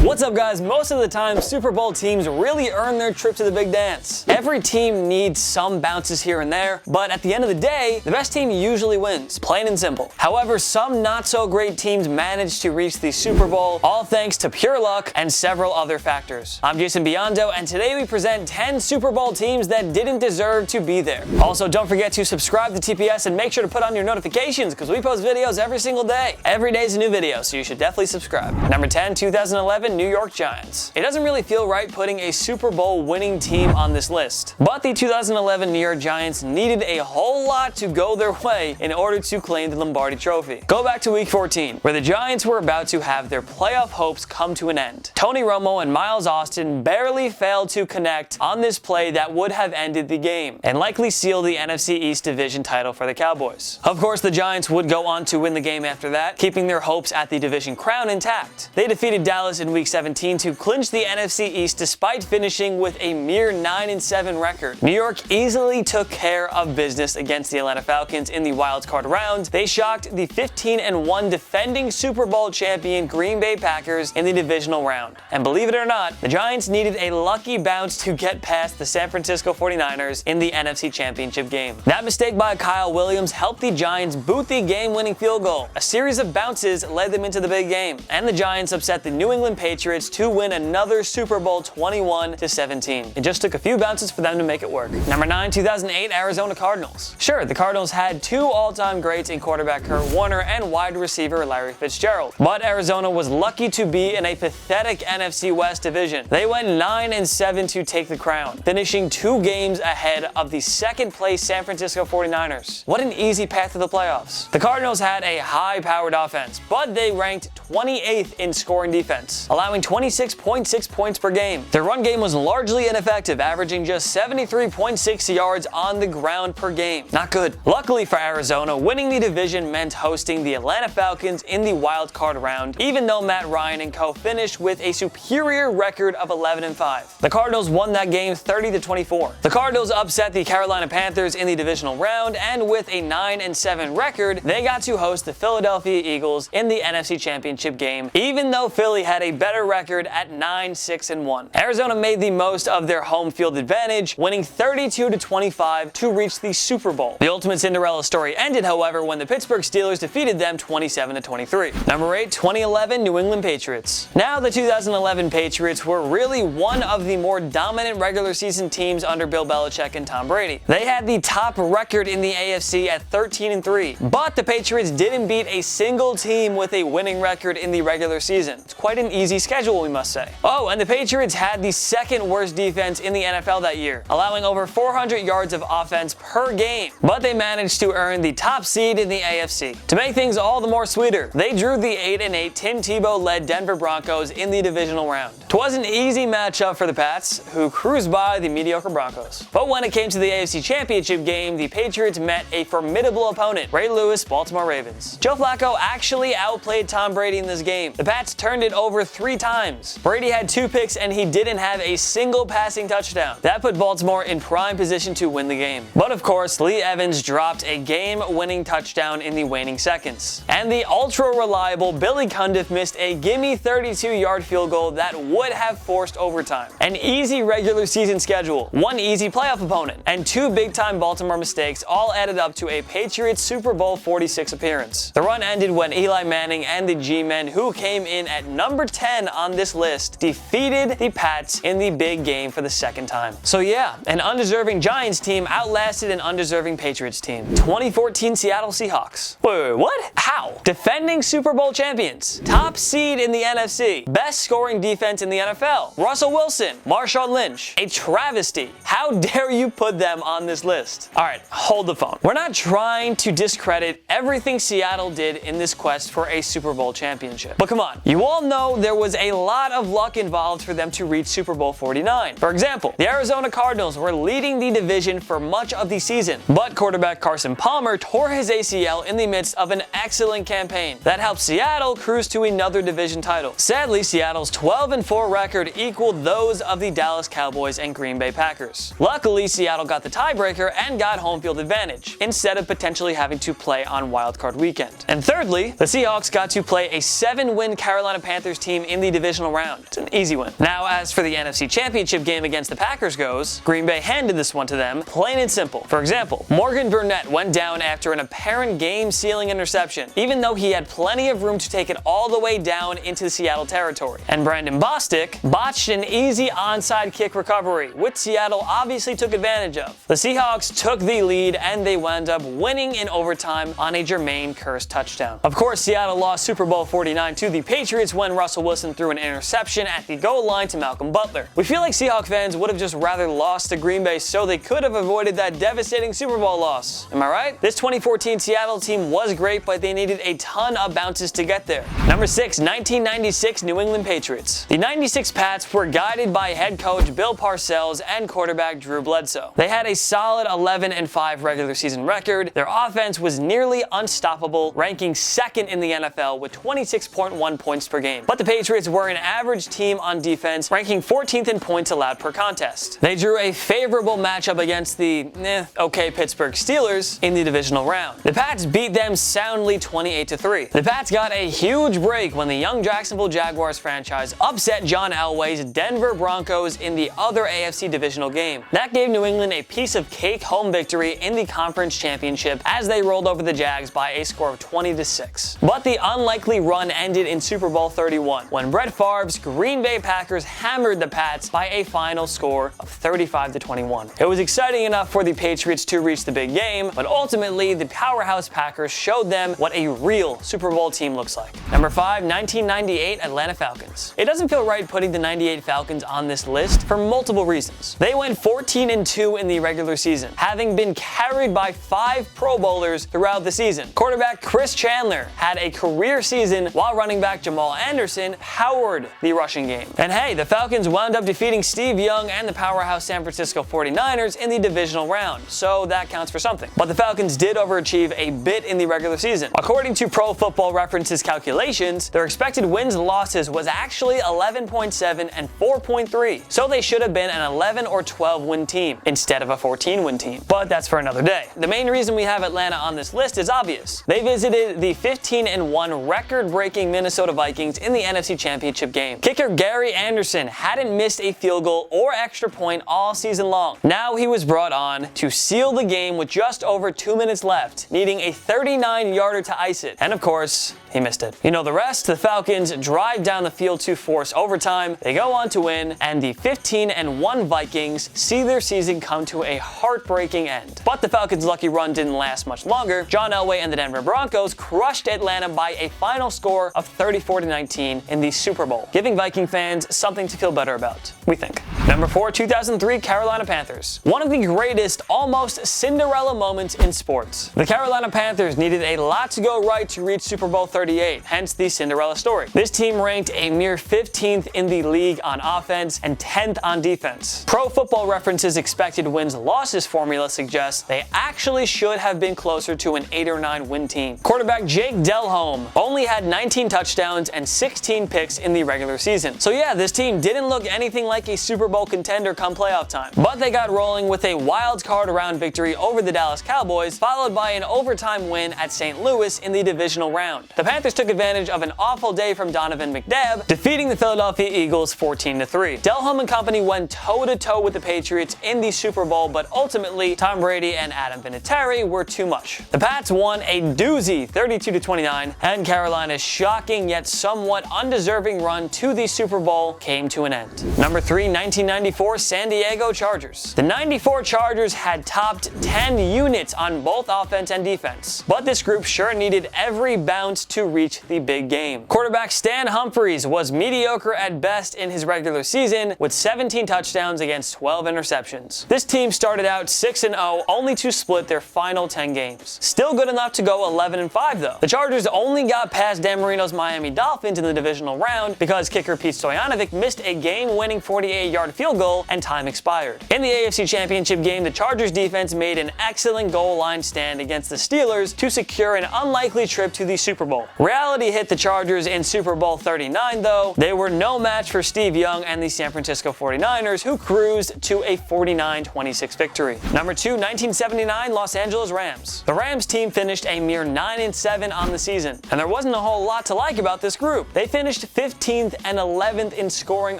What's up, guys? Most of the time, Super Bowl teams really earn their trip to the big dance. Every team needs some bounces here and there, but at the end of the day, the best team usually wins, plain and simple. However, some not-so-great teams manage to reach the Super Bowl, all thanks to pure luck and several other factors. I'm Biondo, and today we present 10 Super Bowl teams that didn't deserve to be there. Also, don't forget to subscribe to TPS and make sure to put on your notifications because we post videos every single day. Every day is a new video, so you should definitely subscribe. Number 10, 2011 New York Giants. It doesn't really feel right putting a Super Bowl winning team on this list, but the 2011 New York Giants needed a whole lot to go their way in order to claim the Lombardi Trophy. Go back to Week 14, where the Giants were about to have their playoff hopes come to an end. Tony Romo and Miles Austin barely failed to connect on this play that would have ended the game and likely sealed the NFC East division title for the Cowboys. Of course, the Giants would go on to win the game after that, keeping their hopes at the division crown intact. They defeated Dallas in Week 17 to clinch the NFC East despite finishing with a mere 9-7 record. New York easily took care of business against the Atlanta Falcons in the wildcard round. They shocked the 15-1 defending Super Bowl champion Green Bay Packers in the divisional round. And believe it or not, the Giants needed a lucky bounce to get past the San Francisco 49ers in the NFC Championship game. That mistake by Kyle Williams helped the Giants boot the game-winning field goal. A series of bounces led them into the big game, and the Giants upset the New England Patriots to win another Super Bowl 21-17. It just took a few bounces for them to make it work. Number 9, 2008 Arizona Cardinals. Sure, the Cardinals had two all-time greats in quarterback Kurt Warner and wide receiver Larry Fitzgerald, but Arizona was lucky to be in a pathetic NFC West division. They went 9-7 to take the crown, finishing 2 games ahead of the second-place San Francisco 49ers. What an easy path to the playoffs. The Cardinals had a high-powered offense, but they ranked 28th in scoring defense, allowing 26.6 points per game. Their run game was largely ineffective, averaging just 73.6 yards on the ground per game. Not good. Luckily for Arizona, winning the division meant hosting the Atlanta Falcons in the wild card round, even though Matt Ryan and co finished with a superior record of 11-5. The Cardinals won that game 30-24. The Cardinals upset the Carolina Panthers in the divisional round, and with a 9-7 record, they got to host the Philadelphia Eagles in the NFC Championship game, even though Philly had a better record at 9-6-1. Arizona made the most of their home field advantage, winning 32-25 to reach the Super Bowl. The ultimate Cinderella story ended, however, when the Pittsburgh Steelers defeated them 27-23. Number 8, 2011 New England Patriots. Now, the 2011 Patriots were really one of the more dominant regular season teams under Bill Belichick and Tom Brady. They had the top record in the AFC at 13-3, but the Patriots didn't beat a single team with a winning record in the regular season. It's quite an easy schedule, we must say. Oh, and the Patriots had the second worst defense in the NFL that year, allowing over 400 yards of offense per game, but they managed to earn the top seed in the AFC. To make things all the more sweeter, they drew the 8-8 Tim Tebow-led Denver Broncos in the divisional round. It was an easy matchup for the Pats, who cruised by the mediocre Broncos. But when it came to the AFC Championship game, the Patriots met a formidable opponent, Ray Lewis' Baltimore Ravens. Joe Flacco actually outplayed Tom Brady in this game. The Pats turned it over 3 times. Brady had 2 picks and he didn't have a single passing touchdown. That put Baltimore in prime position to win the game. But of course, Lee Evans dropped a game-winning touchdown in the waning seconds. And the ultra-reliable Billy Cundiff missed a gimme 32-yard field goal that would have forced overtime. An easy regular season schedule, 1 easy playoff opponent, and 2 big-time Baltimore mistakes all added up to a Patriots Super Bowl 46 appearance. The run ended when Eli Manning and the G-Men, who came in at number 10 on this list, defeated the Pats in the big game for the second time. So yeah, an undeserving Giants team outlasted an undeserving Patriots team. 2014 Seattle Seahawks. Wait, what? How? Defending Super Bowl champions, top seed in the NFC, best scoring defense in the NFL, Russell Wilson, Marshawn Lynch, a travesty. How dare you put them on this list? Alright, hold the phone. We're not trying to discredit everything Seattle did in this quest for a Super Bowl championship. But come on, you all know there was a lot of luck involved for them to reach Super Bowl 49. For example, the Arizona Cardinals were leading the division for much of the season, but quarterback Carson Palmer tore his ACL in the midst of an excellent campaign that helped Seattle cruise to another division title. Sadly, Seattle's 12-4 record equaled those of the Dallas Cowboys and Green Bay Packers. Luckily, Seattle got the tiebreaker and got home field advantage, instead of potentially having to play on wildcard weekend. And thirdly, the Seahawks got to play a 7-win Carolina Panthers team in in the divisional round. It's an easy win. Now, as for the NFC Championship game against the Packers goes, Green Bay handed this one to them, plain and simple. For example, Morgan Burnett went down after an apparent game-sealing interception, even though he had plenty of room to take it all the way down into the Seattle territory. And Brandon Bostic botched an easy onside kick recovery, which Seattle obviously took advantage of. The Seahawks took the lead and they wound up winning in overtime on a Jermaine Kearse touchdown. Of course, Seattle lost Super Bowl 49 to the Patriots when Russell Wilson threw an interception at the goal line to Malcolm Butler. We feel like Seahawks fans would have just rather lost to Green Bay so they could have avoided that devastating Super Bowl loss. Am I right? This 2014 Seattle team was great, but they needed a ton of bounces to get there. Number 6, 1996 New England Patriots. The 96 Pats were guided by head coach Bill Parcells and quarterback Drew Bledsoe. They had a solid 11-5 regular season record. Their offense was nearly unstoppable, ranking second in the NFL with 26.1 points per game. But the Patriots were an average team on defense, ranking 14th in points allowed per contest. They drew a favorable matchup against the okay Pittsburgh Steelers in the divisional round. The Pats beat them soundly 28-3. The Pats got a huge break when the young Jacksonville Jaguars franchise upset John Elway's Denver Broncos in the other AFC divisional game. That gave New England a piece of cake home victory in the conference championship as they rolled over the Jags by a score of 20-6. But the unlikely run ended in Super Bowl 31 when Brett Favre's Green Bay Packers hammered the Pats by a final score of 35-21. It was exciting enough for the Patriots to reach the big game, but ultimately the powerhouse Packers showed them what a real Super Bowl team looks like. Number 5, 1998 Atlanta Falcons. It doesn't feel right putting the 98 Falcons on this list for multiple reasons. They went 14-2 in the regular season, having been carried by 5 Pro Bowlers throughout the season. Quarterback Chris Chandler had a career season while running back Jamal Anderson powered the rushing game. And hey, the Falcons wound up defeating Steve Young and the powerhouse San Francisco 49ers in the divisional round, so that counts for something. But the Falcons did overachieve a bit in the regular season. According to Pro Football Reference's calculations, their expected wins-losses was actually 11.7 and 4.3, so they should have been an 11 or 12 win team instead of a 14-win team. But that's for another day. The main reason we have Atlanta on this list is obvious. They visited the 15-1 record-breaking Minnesota Vikings in the NFC Championship game. Kicker Gary Anderson hadn't missed a field goal or extra point all season long. Now he was brought on to seal the game with just over 2 minutes left, needing a 39-yarder to ice it. And of course, he missed it. You know the rest. The Falcons drive down the field to force overtime. They go on to win, and the 15-1 Vikings see their season come to a heartbreaking end. But the Falcons' lucky run didn't last much longer. John Elway and the Denver Broncos crushed Atlanta by a final score of 34-19 in the Super Bowl, giving Viking fans something to feel better about, we think. Number 4, 2003 Carolina Panthers. One of the greatest, almost Cinderella moments in sports. The Carolina Panthers needed a lot to go right to reach Super Bowl 38, hence the Cinderella story. This team ranked a mere 15th in the league on offense and 10th on defense. Pro Football Reference's expected wins-losses formula suggests they actually should have been closer to an 8 or 9 win team. Quarterback Jake Delhomme only had 19 touchdowns and 16 picks in the regular season. So yeah, this team didn't look anything like a Super Bowl contender come playoff time. But they got rolling with a wild card round victory over the Dallas Cowboys, followed by an overtime win at St. Louis in the divisional round. The Panthers took advantage of an awful day from Donovan McNabb, defeating the Philadelphia Eagles 14-3. Delhomme and company went toe-to-toe with the Patriots in the Super Bowl, but ultimately Tom Brady and Adam Vinatieri were too much. The Pats won a doozy 32-29, and Carolina's shocking yet somewhat undeserving run to the Super Bowl came to an end. Number 3, 1994 San Diego Chargers. The 94 Chargers had topped 10 units on both offense and defense, but this group sure needed every bounce to reach the big game. Quarterback Stan Humphries was mediocre at best in his regular season with 17 touchdowns against 12 interceptions. This team started out 6-0 only to split their final 10 games. Still good enough to go 11-5 though. The Chargers only got past Dan Marino's Miami Dolphins in the divisional round because kicker Pete Stoyanovich missed a game-winning 48-yard 50-yard field goal and time expired. In the AFC Championship game, the Chargers defense made an excellent goal line stand against the Steelers to secure an unlikely trip to the Super Bowl. Reality hit the Chargers in Super Bowl 39 though. They were no match for Steve Young and the San Francisco 49ers, who cruised to a 49-26 victory. Number 2, 1979 Los Angeles Rams. The Rams team finished a mere 9-7 on the season, and there wasn't a whole lot to like about this group. They finished 15th and 11th in scoring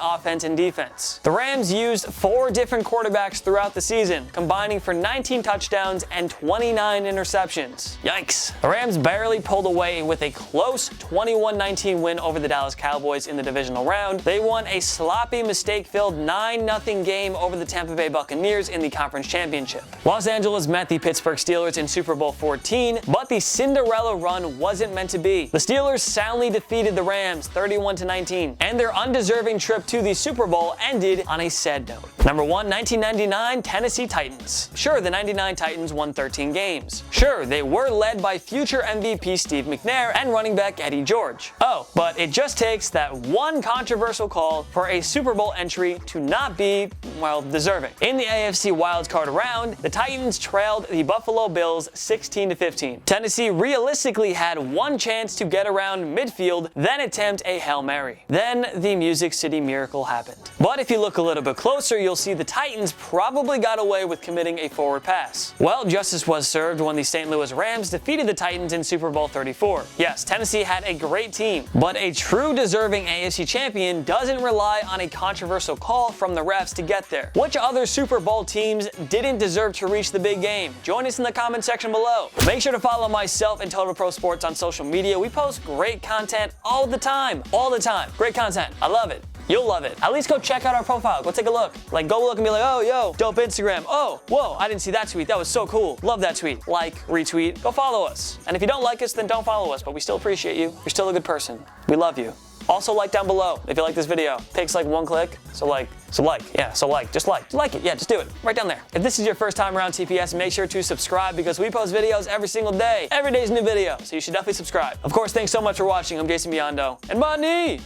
offense and defense. The Rams used 4 different quarterbacks throughout the season, combining for 19 touchdowns and 29 interceptions. Yikes. The Rams barely pulled away with a close 21-19 win over the Dallas Cowboys in the divisional round. They won a sloppy, mistake-filled 9-0 game over the Tampa Bay Buccaneers in the conference championship. Los Angeles met the Pittsburgh Steelers in Super Bowl 14, but the Cinderella run wasn't meant to be. The Steelers soundly defeated the Rams 31-19, and their undeserving trip to the Super Bowl ended on a sad note. Number 1, 1999 Tennessee Titans. Sure, the 99 Titans won 13 games. Sure, they were led by future MVP Steve McNair and running back Eddie George. Oh, but it just takes that one controversial call for a Super Bowl entry to not be, well, deserving. In the AFC wildcard round, the Titans trailed the Buffalo Bills 16-15. Tennessee realistically had one chance to get around midfield, then attempt a Hail Mary. Then the Music City Miracle happened. But if you look a little bit closer, you'll see the Titans probably got away with committing a forward pass. Well, justice was served when the St. Louis Rams defeated the Titans in Super Bowl 34. Yes, Tennessee had a great team, but a true deserving AFC champion doesn't rely on a controversial call from the refs to get there. Which other Super Bowl teams didn't deserve to reach the big game? Join us in the comment section below. Make sure to follow myself and Total Pro Sports on social media. We post great content all the time. All the time. Great content. I love it. You'll love it. At least go check out our profile. Go take a look. Like, go look and be like, oh, yo, dope Instagram. Oh, whoa, I didn't see that tweet. That was so cool. Love that tweet. Like, retweet. Go follow us. And if you don't like us, then don't follow us. But we still appreciate you. You're still a good person. We love you. Also, like down below if you like this video. Takes like 1 click. So like, just like it. Yeah, just do it. Right down there. If this is your first time around TPS, make sure to subscribe because we post videos every single day. Every day's a new video, so you should definitely subscribe. Of course, thanks so much for watching. I'm Jason Biondo. And my knee!